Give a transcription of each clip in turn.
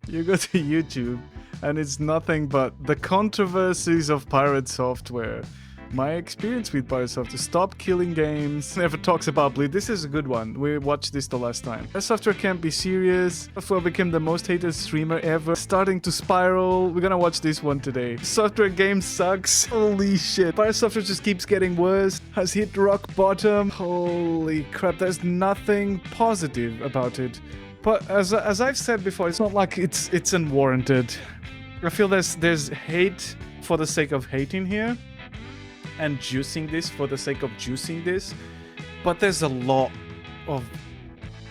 You go to YouTube and it's nothing but the controversies of pirate software. My experience with pirate software. Stop killing games. Never talks about bleed. This is a good one. We watched this the last time. Pirate software can't be serious. Software became the most hated streamer ever. Starting to spiral. We're gonna watch this one today. Software game sucks. Holy shit. Pirate software just keeps getting worse. Has hit rock bottom. Holy crap. There's nothing positive about it. But as I've said before, it's not like it's unwarranted. I feel there's hate for the sake of hating here, and juicing this for the sake of juicing this, but there's a lot of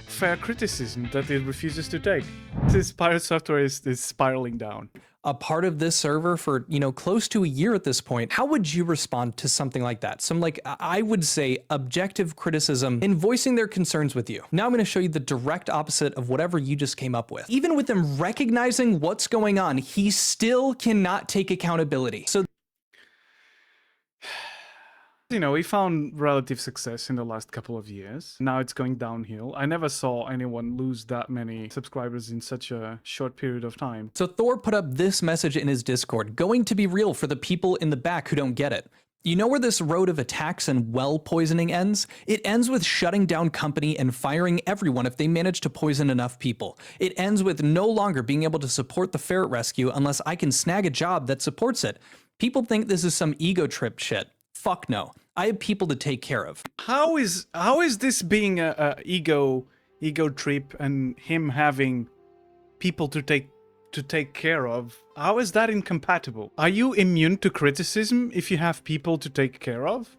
fair criticism that it refuses to take. This pirate software is spiraling down. A part of this server for, close to a year at this point. How would you respond to something like that? Some, like, I would say objective criticism in voicing their concerns with you. Now I'm going to show you the direct opposite of whatever you just came up with. Even with him recognizing what's going on, he still cannot take accountability. So we found relative success in the last couple of years. Now it's going downhill. I never saw anyone lose that many subscribers in such a short period of time. So Thor put up this message in his Discord, going to be real for the people in the back who don't get it. You know where this road of attacks and well poisoning ends? It ends with shutting down company and firing everyone if they manage to poison enough people. It ends with no longer being able to support the ferret rescue unless I can snag a job that supports it. People think this is some ego trip shit. Fuck no. I have people to take care of. How is this being a ego trip and him having people to take care of? How is that incompatible? Are you immune to criticism if you have people to take care of?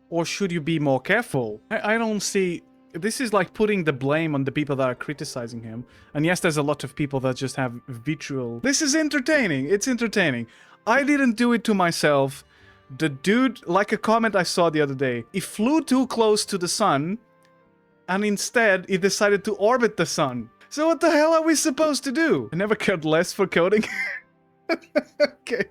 Or should you be more careful? I don't see... This is like putting the blame on the people that are criticizing him. And yes, there's a lot of people that just have vitriol. This is entertaining. It's entertaining. I didn't do it to myself. The dude, like a comment I saw the other day, he flew too close to the sun, and instead he decided to orbit the sun. So what the hell are we supposed to do? I never cared less for coding. Okay.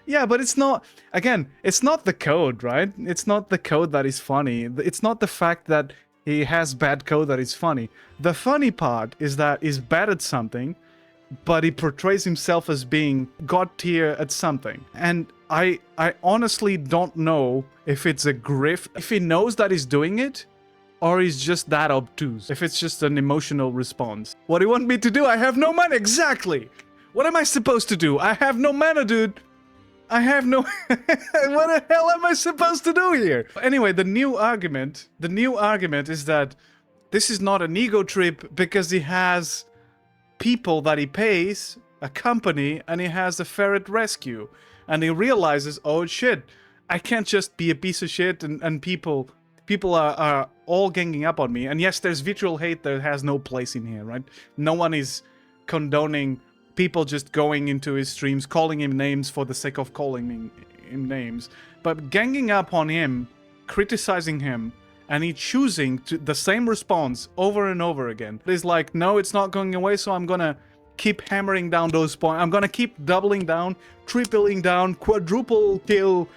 Yeah, but it's not, again, it's not the code, right? It's not the code that is funny. It's not the fact that he has bad code that is funny. The funny part is that he's bad at something, but he portrays himself as being god tier at something. And I honestly don't know if it's a grift, if he knows that he's doing it, or he's just that obtuse. If it's just an emotional response. What do you want me to do? I have no mana. Exactly. What am I supposed to do? I have no mana, dude. I have no... What the hell am I supposed to do here? Anyway, the new argument is that this is not an ego trip because he has people that he pays, a company, and he has a ferret rescue. And he realizes, oh shit, I can't just be a piece of shit and people are all ganging up on me. And yes, there's vitriol hate that has no place in here, right? No one is condoning people just going into his streams, calling him names for the sake of calling him names. But ganging up on him, criticizing him, and he choosing the same response over and over again. It's like, no, it's not going away, so I'm gonna keep hammering down those points. I'm gonna keep doubling down, tripling down, quadruple kill,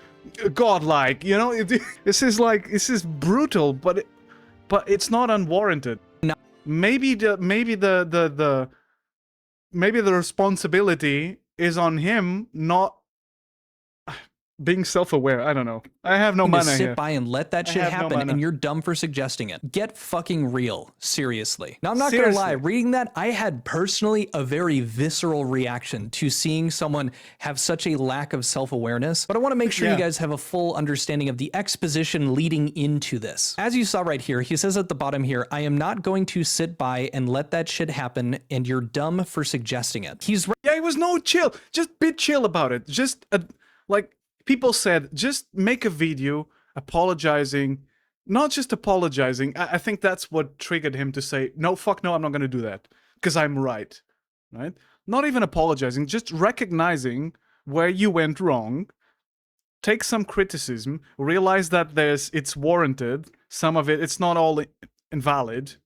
godlike. This is brutal, but it's not unwarranted. No. Maybe the responsibility is on him, not being self-aware. I don't know. I have no mana sit here. by and let that shit happen, and you're dumb for suggesting it. Get fucking real. Seriously. Now, I'm not gonna lie. Reading that, I had personally a very visceral reaction to seeing someone have such a lack of self-awareness, but I want to make sure you guys have a full understanding of the exposition leading into this. As you saw right here, he says at the bottom here, I am not going to sit by and let that shit happen, and you're dumb for suggesting it. Yeah, it was no chill. Just be chill about it. Just, like... People said, just make a video apologizing, not just apologizing. I think that's what triggered him to say, no, fuck no, I'm not going to do that because I'm right? Not even apologizing, just recognizing where you went wrong, take some criticism, realize that it's warranted, some of it's not all invalid,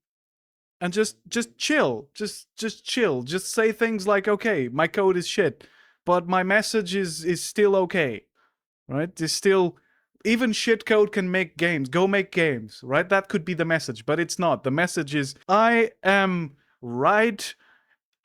and just chill, just chill, just say things like, okay, my code is shit, but my message is still okay. Right? There's still, even shit code can make games. Go make games, right? That could be the message, but it's not. The message is, I am right.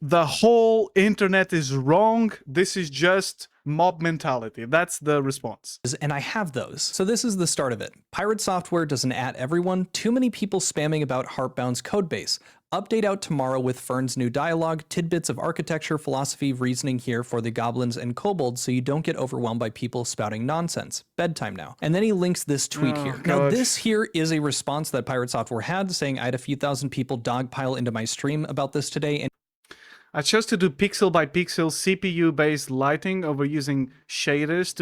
the whole internet is wrong. This is just mob mentality. That's the response. And I have those. So this is the start of it. Pirate software doesn't at everyone. Too many people spamming about Heartbound's codebase. Update out tomorrow with Fern's new dialogue, tidbits of architecture, philosophy, reasoning here for the goblins and kobolds so you don't get overwhelmed by people spouting nonsense. Bedtime now. And then he links this tweet here. God. Now this here is a response that Pirate Software had saying I had a few thousand people dogpile into my stream about this today and I chose to do pixel by pixel CPU-based lighting over using shaders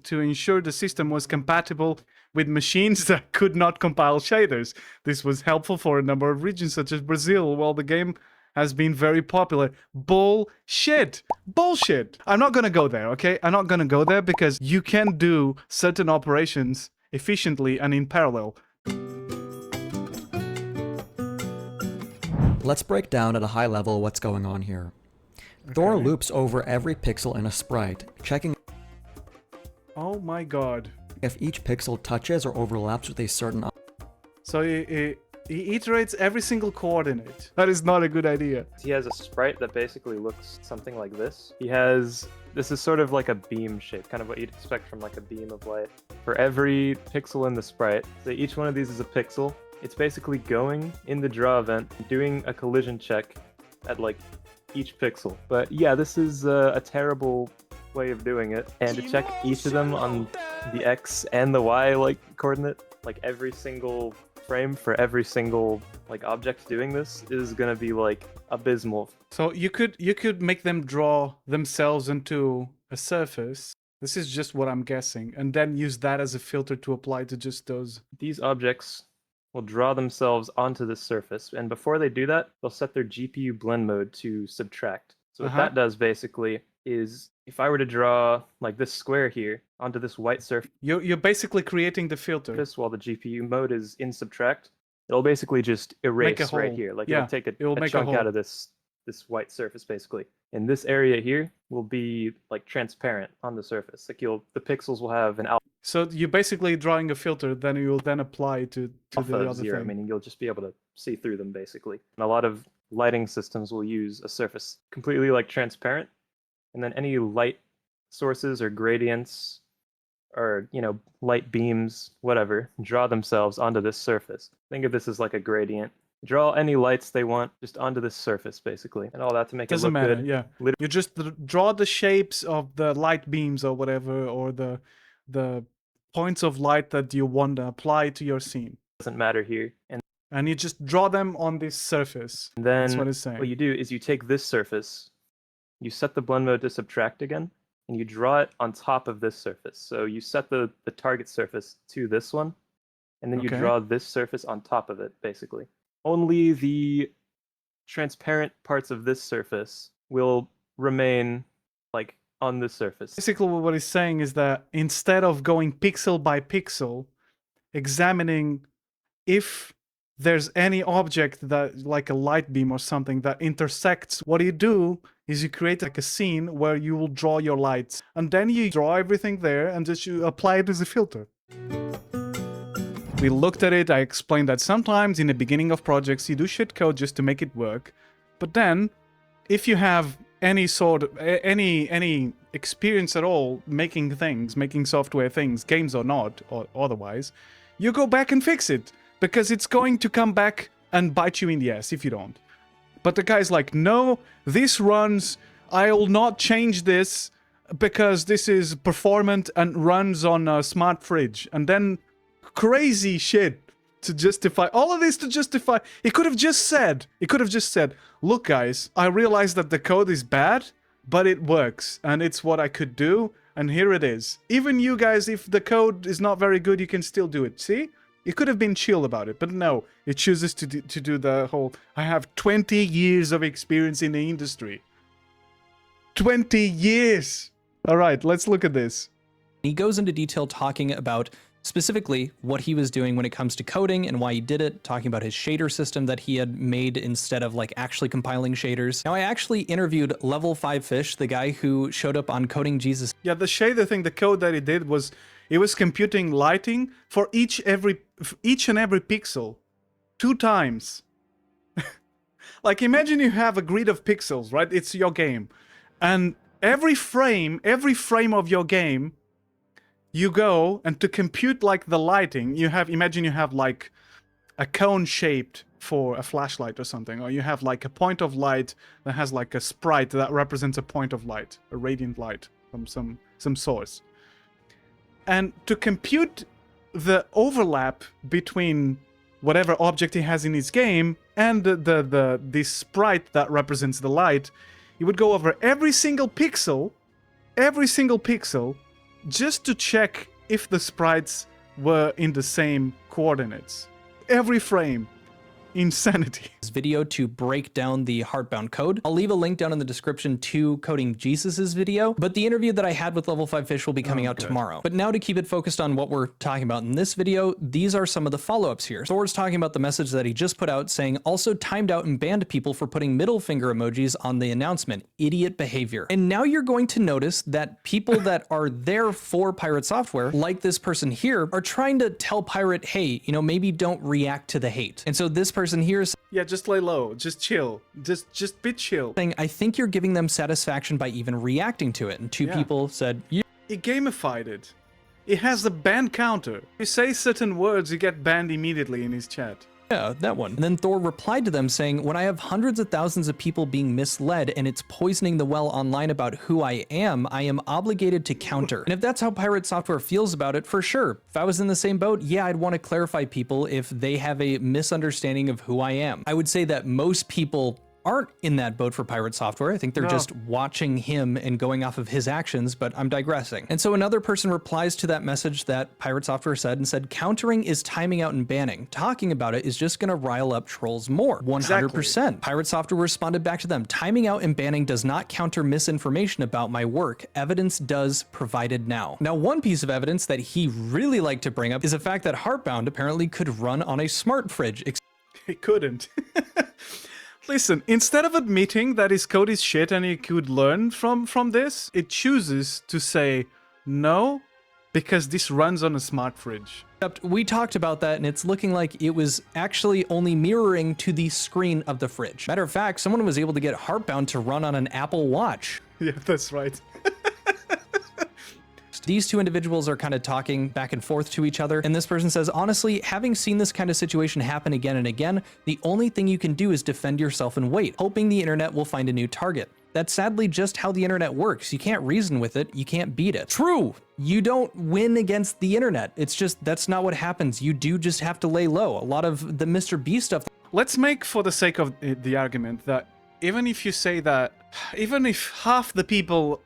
to ensure the system was compatible with machines that could not compile shaders. This was helpful for a number of regions such as Brazil, while the game has been very popular. Bullshit! Bullshit! I'm not gonna go there, okay? I'm not gonna go there because you can do certain operations efficiently and in parallel. Let's break down at a high level what's going on here. Thor loops over every pixel in a sprite, checking Oh my god. if each pixel touches or overlaps with a certain So he iterates every single coordinate. That is not a good idea. He has a sprite that basically looks something like this. This is sort of like a beam shape, kind of what you'd expect from like a beam of light. For every pixel in the sprite, so each one of these is a pixel. It's basically going in the draw event, doing a collision check at like each pixel. But yeah, this is a terrible way of doing it. And to check each of them on the X and the Y like coordinate, like every single frame for every single like object doing this is gonna be like abysmal. So you could make them draw themselves into a surface. This is just what I'm guessing, and then use that as a filter to apply to just those. These objects will draw themselves onto this surface, and before they do that, they'll set their GPU blend mode to subtract. So what that does basically is, if I were to draw like this square here onto this white surface, You're basically creating the filter. while the GPU mode is in subtract, it'll basically just erase right hole. here. Like Yeah, it'll take a make a chunk hole. out of this white surface basically. And this area here will be like transparent on the surface. Like the pixels will have an So you're basically drawing a filter, then you'll then apply to the alpha other of zero, thing. meaning you'll just be able to see through them basically. And a lot of lighting systems will use a surface completely like transparent, and then any light sources or gradients or, you know, light beams, whatever, draw themselves onto this surface. Think of this as like a gradient. Draw any lights they want just onto this surface basically, and all that to make Doesn't it look matter, good. yeah. You just draw the shapes of the light beams or whatever, or the points of light that you want to apply to your scene. Doesn't matter here. And you just draw them on this surface. And then That's what it's saying. what you do is you take this surface, you set the blend mode to subtract again, and you draw it on top of this surface. So you set the target surface to this one, and then you draw this surface on top of it, basically. Only the transparent parts of this surface will remain like on this surface. Basically what he's saying is that instead of going pixel by pixel, examining if there's any object that, like a light beam or something, that intersects, what you do is you create like a scene where you will draw your lights, and then you draw everything there and just you apply it as a filter. We looked at it. I explained that sometimes in the beginning of projects you do shit code just to make it work, but then if you have any sort of any experience at all making things, making software things, games or not, or otherwise, you go back and fix it, because it's going to come back and bite you in the ass if you don't. But the guy's like, no, this runs, I'll not change this because this is performant and runs on a smart fridge. And then crazy shit to justify all of this, to justify. He could have just said, look guys, I realize that the code is bad, but it works and it's what I could do, and here it is. Even you guys, if the code is not very good, you can still do it. See? It could have been chill about it, but no, it chooses to do the whole, I have 20 years of experience in the industry. 20 years! Alright, let's look at this. He goes into detail talking about specifically what he was doing when it comes to coding and why he did it, talking about his shader system that he had made instead of like actually compiling shaders. Now I actually interviewed Level 5 Fish, the guy who showed up on Coding Jesus. Yeah, the shader thing, the code that he did was, it was computing lighting for each and every pixel 2 times. Like, imagine you have a grid of pixels, right? It's your game. And every frame of your game, you go, and to compute, like, the lighting, imagine you have, like, a cone shaped for a flashlight or something, or you have, like, a point of light that has, like, a sprite that represents a point of light, a radiant light from some source. And to compute the overlap between whatever object he has in his game and the sprite that represents the light, you would go over every single pixel, just to check if the sprites were in the same coordinates. Every frame. Insanity. This video to break down the Heartbound code. I'll leave a link down in the description to Coding Jesus's video, but the interview that I had with Level 5 Fish will be coming out tomorrow. But now to keep it focused on what we're talking about in this video, these are some of the follow-ups here. Thor's talking about the message that he just put out saying, also timed out and banned people for putting middle finger emojis on the announcement. Idiot behavior. And now you're going to notice that people that are there for Pirate Software, like this person here, are trying to tell Pirate, hey, you know, maybe don't react to the hate. And so this person here is just lay low, just chill, just be chill. saying, I think you're giving them satisfaction by even reacting to it. And two people said, yeah. It gamified it. It has a ban counter. You say certain words, you get banned immediately in his chat. Yeah, that one. And then Thor replied to them saying, when I have hundreds of thousands of people being misled and it's poisoning the well online about who I am obligated to counter. And if that's how Pirate Software feels about it, for sure. If I was in the same boat, yeah, I'd want to clarify people if they have a misunderstanding of who I am. I would say that most people aren't in that boat for Pirate Software. I think they're just watching him and going off of his actions, but I'm digressing. And so another person replies to that message that Pirate Software said and said, countering is timing out and banning. Talking about it is just going to rile up trolls more. 100%. Exactly. Pirate Software responded back to them, timing out and banning does not counter misinformation about my work. Evidence does provided now. Now, one piece of evidence that he really liked to bring up is the fact that Heartbound apparently could run on a smart fridge. It couldn't. Listen, instead of admitting that his code is shit and he could learn from this, it chooses to say no, because this runs on a smart fridge. Except we talked about that and it's looking like it was actually only mirroring to the screen of the fridge. Matter of fact, someone was able to get Heartbound to run on an Apple Watch. Yeah, that's right. These two individuals are kind of talking back and forth to each other, and this person says, honestly, having seen this kind of situation happen again and again, the only thing you can do is defend yourself and wait, hoping the internet will find a new target. That's sadly just how the internet works. You can't reason with it, you can't beat it. True! You don't win against the internet. It's just, that's not what happens. You do just have to lay low. A lot of the Mr. Beast stuff. Let's make, for the sake of the argument, that even if you say that, even if half the people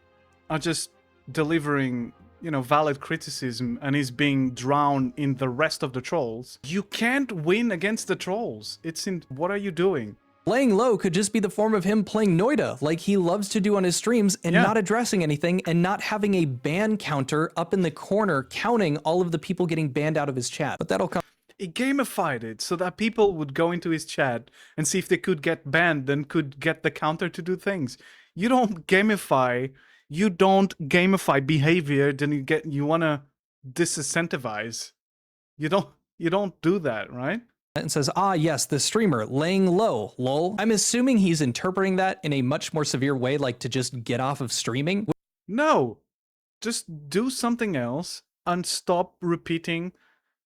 are just delivering, you know, valid criticism and is being drowned in the rest of the trolls, you can't win against the trolls. It's in, what are you doing? Laying low could just be the form of him playing Noida, like he loves to do on his streams, and not addressing anything, and not having a ban counter up in the corner counting all of the people getting banned out of his chat. But that'll come. It gamified it so that people would go into his chat and see if they could get banned, then could get the counter to do things. You don't gamify behavior, then you want to disincentivize. You don't do that, right? And says, ah, yes, the streamer laying low, lol. I'm assuming he's interpreting that in a much more severe way, like to just get off of streaming. No, just do something else and stop repeating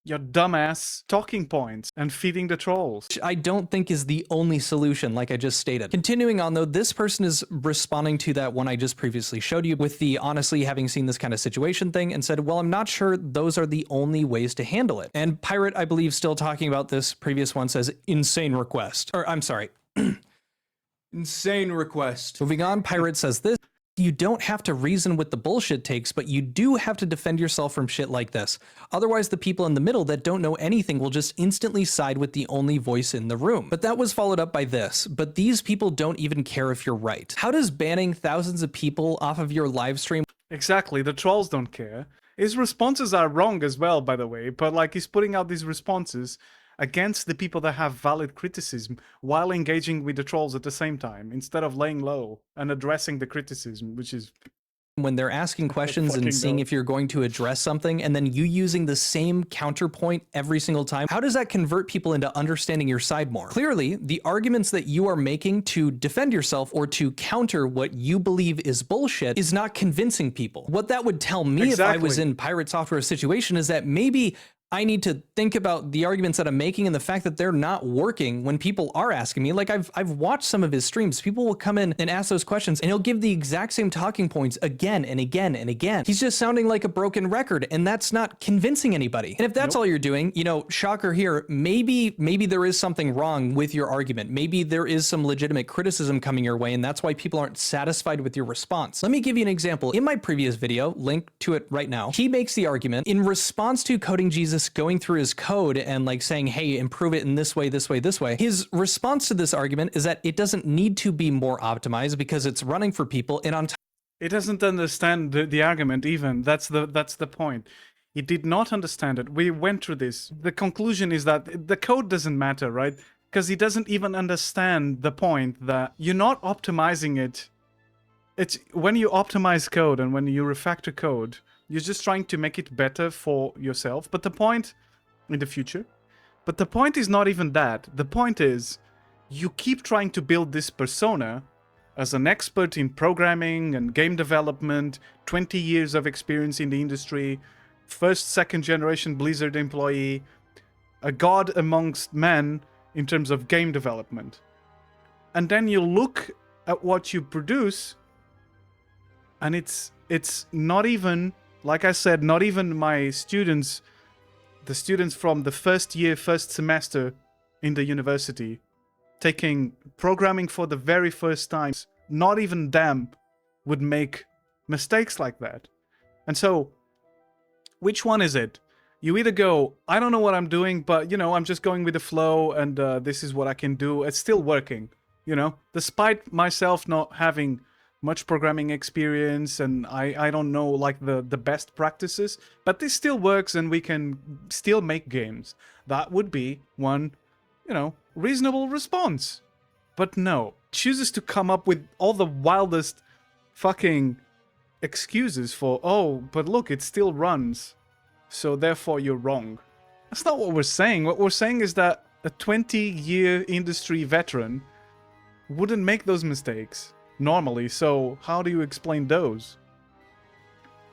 your dumbass talking points and feeding the trolls. Which I don't think is the only solution, like I just stated. Continuing on though, this person is responding to that one I just previously showed you with the honestly having seen this kind of situation thing and said, well, I'm not sure those are the only ways to handle it. And Pirate, I believe, still talking about this previous one says, insane request. Or I'm sorry. Insane request. Moving on, Pirate says this. You don't have to reason with the bullshit takes, but you do have to defend yourself from shit like this. Otherwise, the people in the middle that don't know anything will just instantly side with the only voice in the room. But that was followed up by this. But these people don't even care if you're right. How does banning thousands of people off of your live stream? Exactly, the trolls don't care. His responses are wrong as well, by the way, but like he's putting out these responses against the people that have valid criticism while engaging with the trolls at the same time, instead of laying low and addressing the criticism, which is when they're asking questions and fucking seeing know. if you're going to address something, and then you using the same counterpoint every single time, how does that convert people into understanding your side more? Clearly, the arguments that you are making to defend yourself or to counter what you believe is bullshit is not convincing people. What that would tell me if I was in Pirate Software's situation is that maybe I need to think about the arguments that I'm making and the fact that they're not working when people are asking me. Like I've watched some of his streams. People will come in and ask those questions and he'll give the exact same talking points again and again and again. He's just sounding like a broken record, and that's not convincing anybody. And if that's all you're doing, you know, shocker here, maybe there is something wrong with your argument. Maybe there is some legitimate criticism coming your way, and that's why people aren't satisfied with your response. Let me give you an example. In my previous video, link to it right now, he makes the argument in response to Coding Jesus going through his code and like saying, hey, improve it in this way, this way, this way. His response to this argument is that it doesn't need to be more optimized because it's running for people. And on top, it doesn't understand the argument even. That's the point. He did not understand it. We went through this. The conclusion is that the code doesn't matter, right? Because he doesn't even understand the point that you're not optimizing it. It's when you optimize code and when you refactor code, you're just trying to make it better for yourself. But the point in the future, but the point is not even that. The point is you keep trying to build this persona as an expert in programming and game development, 20 years of experience in the industry, first, second generation Blizzard employee, a god amongst men in terms of game development. And then you look at what you produce, and it's not even, like I said, not even my students, the students from the first year, first semester in the university, taking programming for the very first time, not even them would make mistakes like that. And so, which one is it? You either go, I don't know what I'm doing, but, you know, I'm just going with the flow, and this is what I can do. It's still working, you know? Despite myself not having much programming experience, and I don't know, like, the best practices, but this still works, and we can still make games. That would be one, you know, reasonable response. But no, chooses to come up with all the wildest fucking excuses for, oh, but look, it still runs, so therefore you're wrong. That's not what we're saying. What we're saying is that a 20-year industry veteran wouldn't make those mistakes normally, so how do you explain those?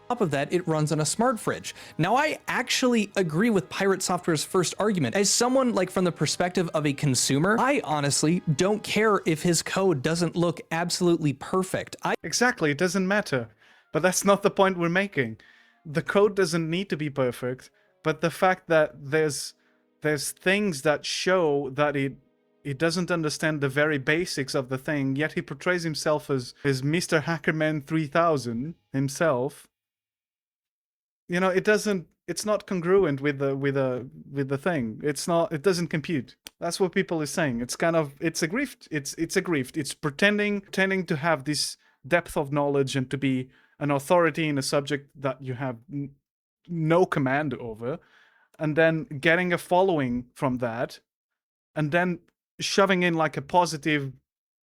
top of that, it runs on a smart fridge. Now, I actually agree with Pirate Software's first argument. As someone, like, from the perspective of a consumer, I honestly don't care if his code doesn't look absolutely perfect. Exactly, it doesn't matter. But that's not the point we're making. The code doesn't need to be perfect, but the fact that there's things that show that it doesn't understand the very basics of the thing, yet he portrays himself as Mr. Hackerman 3000 himself. You know, it's not congruent with the thing. It doesn't compute. That's what people are saying. It's a grift. It's a grift. It's pretending to have this depth of knowledge and to be an authority in a subject that you have no command over, and then getting a following from that, and then shoving in like a positive,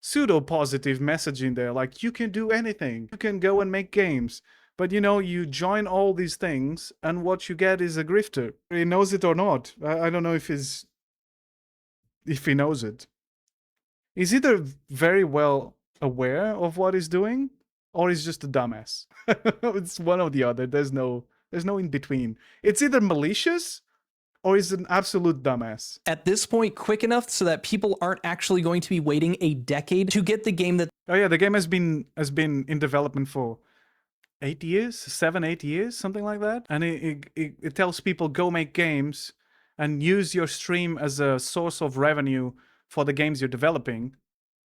pseudo-positive message in there, like you can do anything, you can go and make games. But you know, you join all these things, and what you get is a grifter. He knows it or not. I don't know if he knows it. He's either very well aware of what he's doing, or he's just a dumbass. It's one or the other. There's no in between. It's either malicious or he's an absolute dumbass. At this point, quick enough so that people aren't actually going to be waiting a decade to get the game that... Oh yeah, the game has been in development for 8 years, 7-8 years, something like that. And it tells people, go make games and use your stream as a source of revenue for the games you're developing.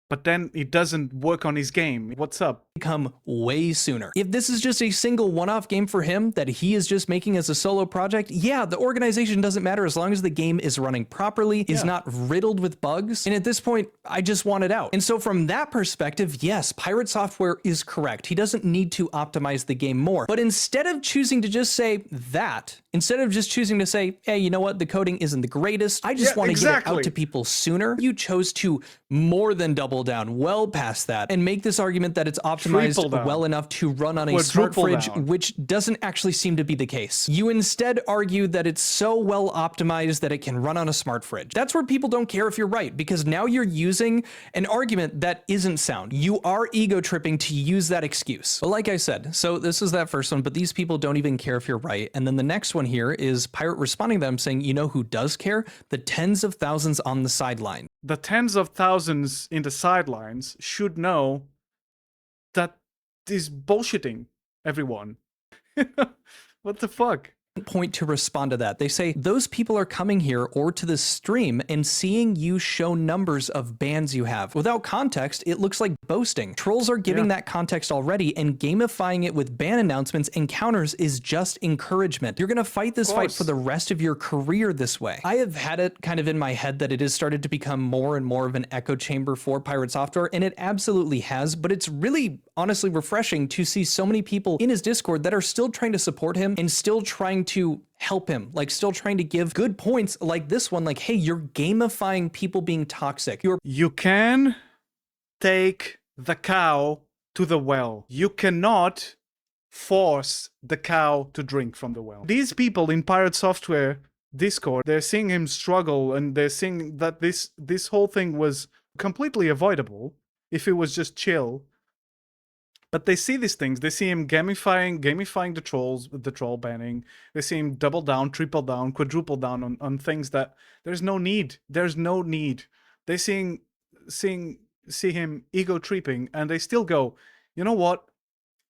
But then it doesn't work on his game. What's up? Come way sooner. If this is just a single one-off game for him that he is just making as a solo project, yeah, the organization doesn't matter as long as the game is running properly, is not riddled with bugs. And at this point, I just want it out. And so from that perspective, yes, Pirate Software is correct. He doesn't need to optimize the game more. But instead of choosing to just say that, Instead of just choosing to say, hey, you know what, the coding isn't the greatest, I just want to get it out to people sooner, you chose to more than double down, well past that, and make this argument that it's optimized well enough to run on a smart fridge, which doesn't actually seem to be the case. You instead argue that it's so well optimized that it can run on a smart fridge. That's where people don't care if you're right, because now you're using an argument that isn't sound. You are ego tripping to use that excuse. But like I said, so this is that first one, but these people don't even care if you're right. And then the next one here is Pirate responding to them saying, you know who does care? The tens of thousands on the sideline. The tens of thousands in the sidelines should know that is bullshitting everyone. What the fuck? Point to respond to that. They say those people are coming here or to the stream and seeing you show numbers of bans you have. Without context, it looks like boasting. Trolls are giving that context already, and gamifying it with ban announcements and counters is just encouragement. You're gonna fight this fight for the rest of your career this way. I have had it kind of in my head that it has started to become more and more of an echo chamber for Pirate Software, and it absolutely has, but it's really honestly refreshing to see so many people in his Discord that are still trying to support him and still trying to help him, like still trying to give good points like this one, like, hey, you're gamifying people being toxic. You can take the cow to the well. You cannot force the cow to drink from the well. These people in Pirate Software Discord, they're seeing him struggle, and they're seeing that this whole thing was completely avoidable if it was just chill. But they see these things. They see him gamifying the trolls, the troll banning. They see him double down, triple down, quadruple down on things that there's no need. There's no need. They see him ego tripping, and they still go, you know what?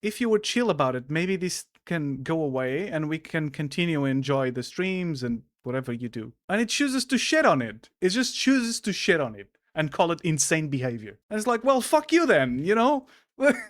If you were chill about it, maybe this can go away, and we can continue to enjoy the streams and whatever you do. And it chooses to shit on it. It just chooses to shit on it and call it insane behavior. And it's like, well, fuck you then, you know?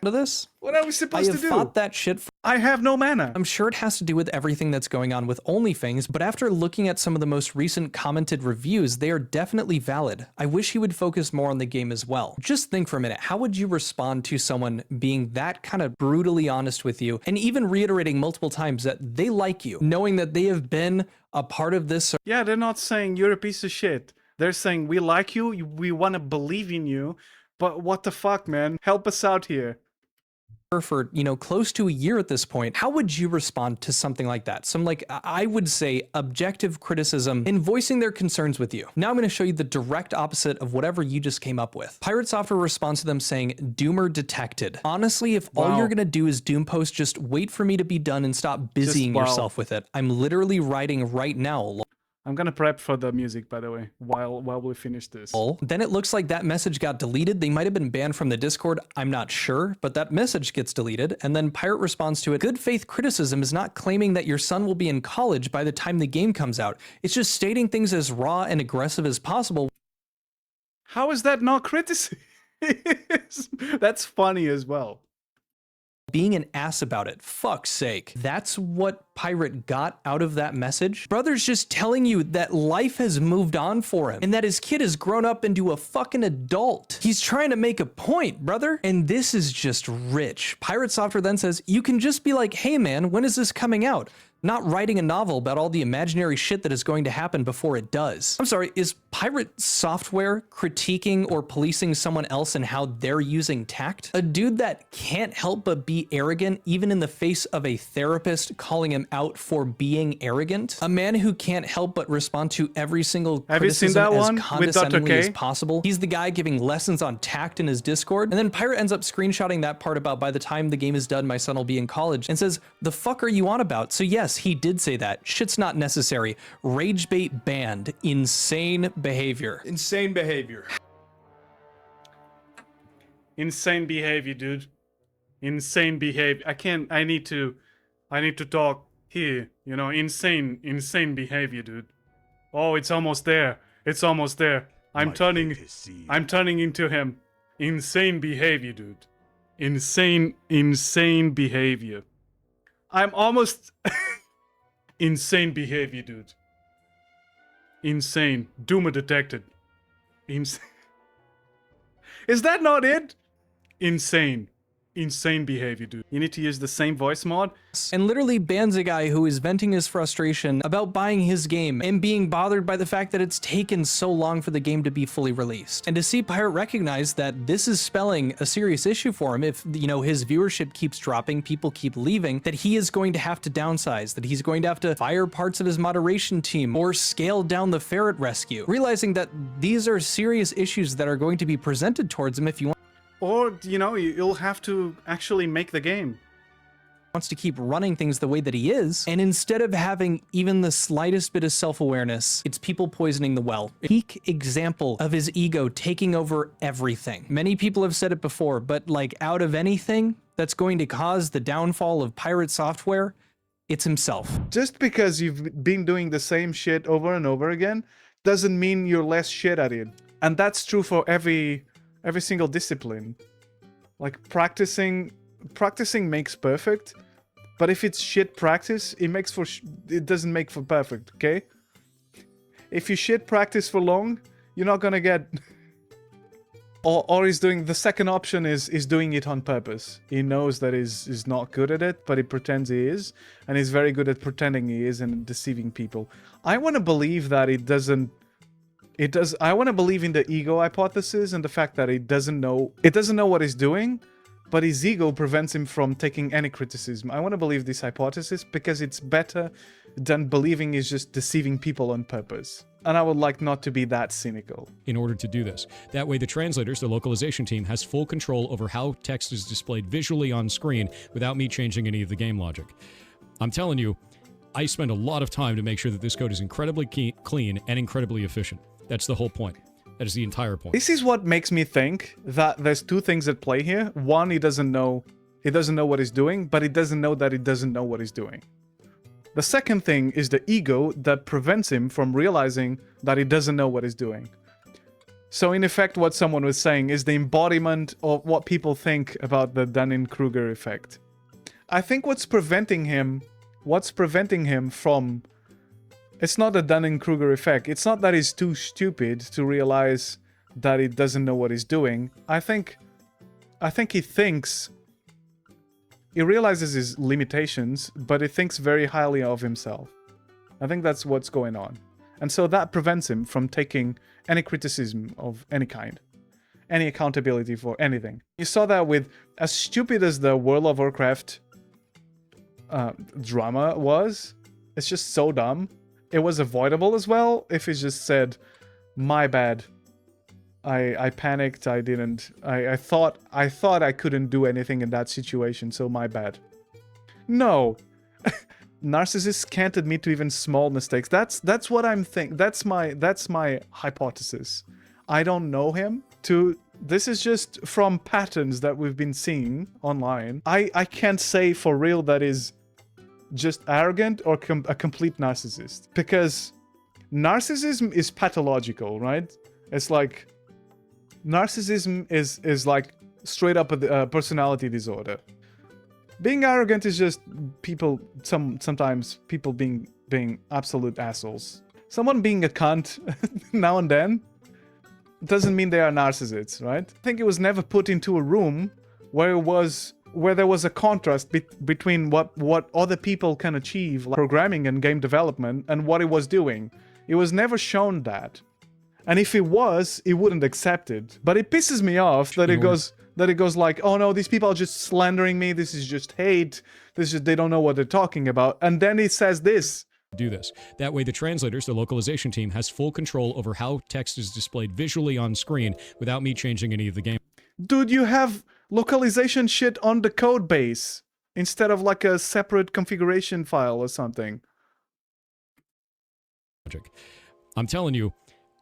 To this? What are we supposed to do? I have fought that shit. I have no mana. I'm sure it has to do with everything that's going on with OnlyFans, but after looking at some of the most recent commented reviews, they are definitely valid. I wish he would focus more on the game as well. Just think for a minute, how would you respond to someone being that kind of brutally honest with you, and even reiterating multiple times that they like you, knowing that they have been a part of this? Yeah, they're not saying you're a piece of shit. They're saying we like you, we want to believe in you, but what the fuck, man? Help us out here. For, you know, close to a year at this point, how would you respond to something like that? Some, like, I would say objective criticism in voicing their concerns with you. Now I'm going to show you the direct opposite of whatever you just came up with. Pirate Software responds to them saying, Doomer detected. Honestly, if all you're going to do is Doom post, just wait for me to be done and stop busying yourself with it. I'm literally writing right now. I'm gonna prep for the music, by the way, while we finish this. Then it looks like that message got deleted. They might have been banned from the Discord. I'm not sure, but that message gets deleted. And then Pirate responds to it. Good faith criticism is not claiming that your son will be in college by the time the game comes out. It's just stating things as raw and aggressive as possible. How is that not criticism? That's funny as well. Being an ass about it. Fuck's sake. That's what Pirate got out of that message? Brother's just telling you that life has moved on for him and that his kid has grown up into a fucking adult. He's trying to make a point, brother. And this is just rich. Pirate Software then says, you can just be like, hey man, when is this coming out? Not writing a novel about all the imaginary shit that is going to happen before it does. I'm sorry, is Pirate Software critiquing or policing someone else and how they're using tact? A dude that can't help but be arrogant even in the face of a therapist calling him out for being arrogant? A man who can't help but respond to every single criticism as condescendingly as possible? He's the guy giving lessons on tact in his Discord. And then Pirate ends up screenshotting that part about by the time the game is done, my son will be in college, and says, the fuck are you on about? So yes, he did say that. Shit's not necessary. Rage bait banned. Insane behavior. Insane behavior. Insane behavior, dude. Insane behavior. I need to talk here. You know, insane behavior, dude. Oh, it's almost there. It's almost there. I'm turning into him. Insane behavior, dude. Insane behavior. I'm almost insane behavior, dude. Insane. Doomer detected. Insane. Is that not it? Insane. insane behavior, dude. You need to use the same voice mod. And literally bans a guy who is venting his frustration about buying his game and being bothered by the fact that it's taken so long for the game to be fully released. And to see Pirate recognize that this is spelling a serious issue for him if, you know, his viewership keeps dropping, people keep leaving, that he is going to have to downsize, that he's going to have to fire parts of his moderation team or scale down the ferret rescue, realizing that these are serious issues that are going to be presented towards him if you want. Or, you know, you'll have to actually make the game. Wants to keep running things the way that he is, and instead of having even the slightest bit of self-awareness, it's people poisoning the well. Peak example of his ego taking over everything. Many people have said it before, but like out of anything that's going to cause the downfall of pirate software, it's himself. Just because you've been doing the same shit over and over again doesn't mean you're less shit at it. And that's true for every single discipline. Like practicing makes perfect, but if it's shit practice, it doesn't make for perfect, okay? If you shit practice for long, you're not gonna get or he's doing the second option is doing it on purpose. He knows that he's not good at it, but he pretends he is, and he's very good at pretending he is and deceiving people. I want to believe that I want to believe in the ego hypothesis and the fact that it doesn't know what he's doing, but his ego prevents him from taking any criticism. I want to believe this hypothesis because it's better than believing he's just deceiving people on purpose. And I would like not to be that cynical. In order to do this. That way the translators, the localization team, has full control over how text is displayed visually on screen without me changing any of the game logic. I'm telling you, I spend a lot of time to make sure that this code is incredibly clean and incredibly efficient. That's the whole point. That is the entire point. This is what makes me think that there's two things at play here. One, he doesn't know what he's doing, but he doesn't know that he doesn't know what he's doing. The second thing is the ego that prevents him from realizing that he doesn't know what he's doing. So in effect, what someone was saying is the embodiment of what people think about the Dunning-Kruger effect. I think what's preventing him from... It's not the Dunning-Kruger effect. It's not that he's too stupid to realize that he doesn't know what he's doing. I think he realizes his limitations, but he thinks very highly of himself. I think that's what's going on. And so that prevents him from taking any criticism of any kind, any accountability for anything. You saw that with, as stupid as the World of Warcraft drama was, it's just so dumb. It was avoidable as well if he just said, my bad. I panicked, I thought I couldn't do anything in that situation, so my bad. No. Narcissists can't admit to even small mistakes. That's what I'm thinking. That's my hypothesis. I don't know him. This is just from patterns that we've been seeing online. I can't say for real that is just arrogant or a complete narcissist, because narcissism is pathological, right? It's like narcissism is like straight up a personality disorder. Being arrogant is just people sometimes people being absolute assholes. Someone being a cunt now and then doesn't mean they are narcissists, right? I think it was never put into a room where there was a contrast between what other people can achieve, like programming and game development, and what he was doing. It was never shown that. And if it was, he wouldn't accept it. But it pisses me off that it goes like, oh no, these people are just slandering me, this is just hate, they don't know what they're talking about. And then he says this. Do this. That way the translators, the localization team, has full control over how text is displayed visually on screen without me changing any of the game. Dude, you have localization shit on the code base instead of like a separate configuration file or something. I'm telling you,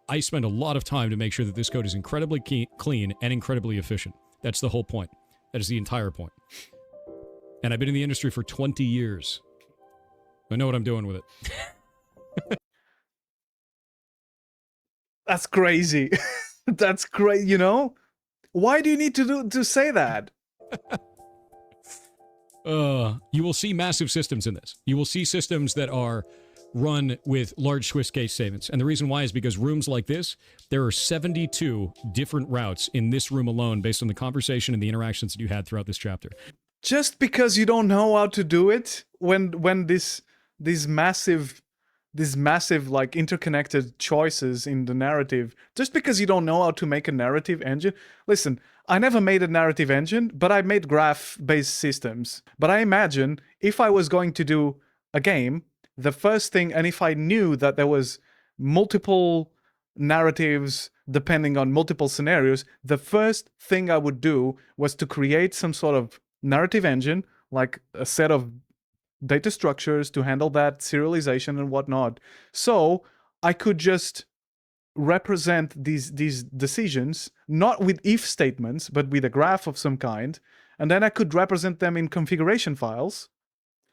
I spend a lot of time to make sure that this code is incredibly clean and incredibly efficient. That's the whole point. That is the entire point. And I've been in the industry for 20 years. I know what I'm doing with it. That's crazy. That's great, you know? Why do you need to say that? You will see massive systems in this. You will see systems that are run with large Swiss case statements. And the reason why is because rooms like this, there are 72 different routes in this room alone based on the conversation and the interactions that you had throughout this chapter. Just because you don't know how to do it, when these massive like interconnected choices in the narrative, just because you don't know how to make a narrative engine. Listen, I never made a narrative engine, but I made graph-based systems. But I imagine if I was going to do a game, the first thing, and if I knew that there was multiple narratives depending on multiple scenarios, the first thing I would do was to create some sort of narrative engine, like a set of data structures to handle that serialization and whatnot. So I could just represent these decisions, not with if statements, but with a graph of some kind. And then I could represent them in configuration files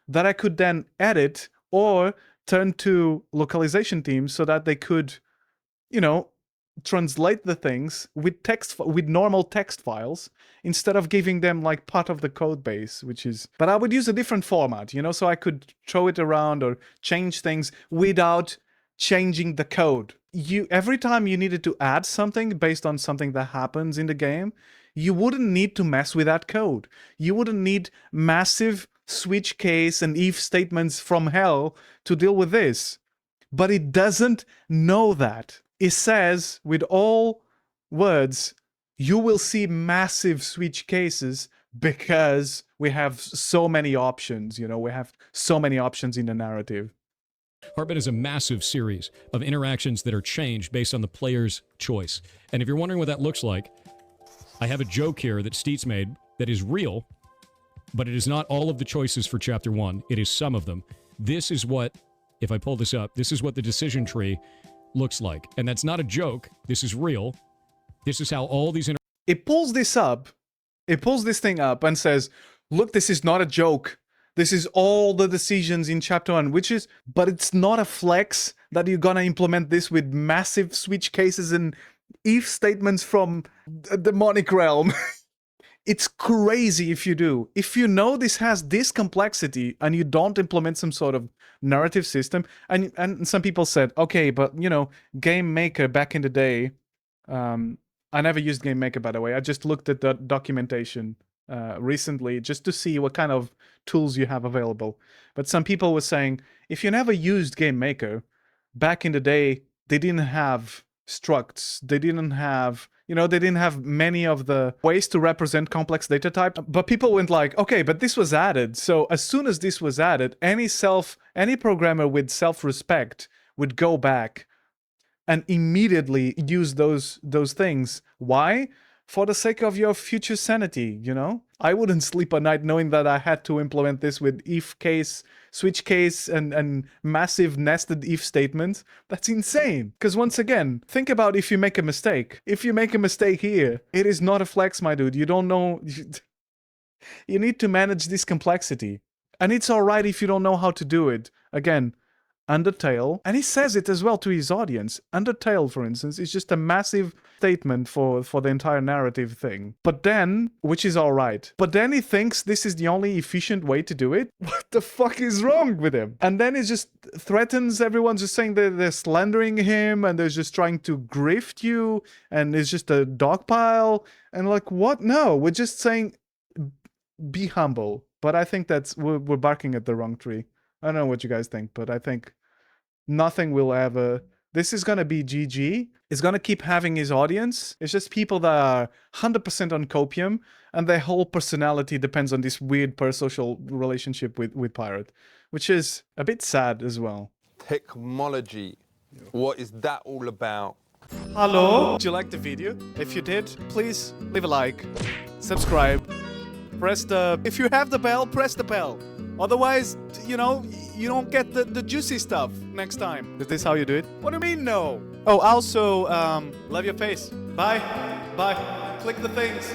that I could then edit or turn to localization teams so that they could, you know, translate the things with text, with normal text files, instead of giving them like part of the code base, which is, but I would use a different format, you know, so I could throw it around or change things without changing the code. Every time you needed to add something based on something that happens in the game, you wouldn't need to mess with that code. You wouldn't need massive switch case and if statements from hell to deal with this. But it doesn't know that. It says with all words, you will see massive switch cases because we have so many options, you know, we have so many options in the narrative. Heartbeat is a massive series of interactions that are changed based on the player's choice. And if you're wondering what that looks like, I have a joke here that Steets made that is real, but it is not all of the choices for Chapter 1. It is some of them. This is what, if I pull this up, this is what the decision tree looks like. And that's not a joke. This is real. This is how all these... It pulls this up. It pulls this thing up and says, look, this is not a joke. This is all the decisions in Chapter 1, which is... But it's not a flex that you're gonna implement this with massive switch cases and if statements from the demonic realm. It's crazy if you do. If you know this has this complexity and you don't implement some sort of narrative system, and some people said, okay, but you know, Game Maker back in the day, I never used Game Maker, by the way. I just looked at the documentation recently just to see what kind of tools you have available. But some people were saying, if you never used Game Maker, back in the day, they didn't have structs, they didn't have, you know, they didn't have many of the ways to represent complex data type. But people went like, okay, but this was added. So as soon as this was added, any programmer with self-respect would go back and immediately use those things. Why? For the sake of your future sanity, you know? I wouldn't sleep at night knowing that I had to implement this with if case, switch case, and massive nested if statements. That's insane. Because once again, think about if you make a mistake. If you make a mistake here, it is not a flex, my dude. You don't know... You need to manage this complexity. And it's alright if you don't know how to do it. Again, Undertale, and he says it as well to his audience. Undertale, for instance, is just a massive statement for the entire narrative thing. But then, which is alright, but then he thinks this is the only efficient way to do it? What the fuck is wrong with him? And then he just threatens everyone, just saying that they're slandering him and they're just trying to grift you and it's just a dog pile. And like, what? No, we're just saying, be humble. But I think we're barking at the wrong tree. I don't know what you guys think, but I think nothing will ever... This is going to be GG. It's going to keep having his audience. It's just people that are 100% on copium, and their whole personality depends on this weird parasocial relationship with Pirate, which is a bit sad as well. Technology. What is that all about? Hello? Did you like the video? If you did, please leave a like, subscribe, press the... If you have the bell, press the bell. Otherwise, you know, you don't get the juicy stuff next time. Is this how you do it? What do you mean, no? Oh, also, love your face. Bye. Bye. Click the things.